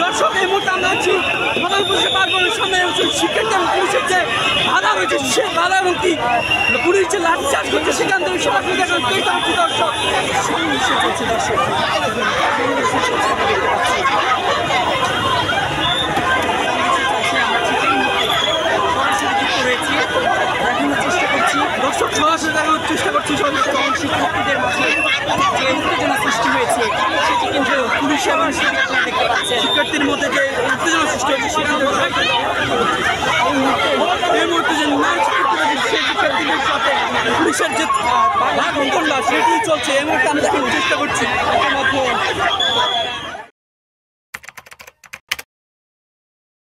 দর্শক এই মুহূর্তে আমরা আছি সামনে শিক্ষার্থী পুলিশের যে বাধা রয়েছে সে বাধা এবং কি পুলিশ যে লাঠিচার্জ করছে সেখান থেকে সরাসরি দেখানো দর্শক সহিংসে চলছে দর্শক দর্শক সরাসরি দেখানোর চেষ্টা করছি শিক্ষার্থীদের মাঝে যে উত্তেজনা সৃষ্টি হয়েছে সেটি কিন্তু পুলিশ এবং দেখতে পাচ্ছে শিক্ষার্থীর মধ্যে যে উত্তেজনা সৃষ্টি হয়েছে সেখান থেকে এই মুহূর্তে যে নাম শিক্ষার্থীদের সাথে পুলিশের যে ভাগ বন্টন সেটি চলছে এই মুহূর্তে আমরা দেখানোর চেষ্টা করছি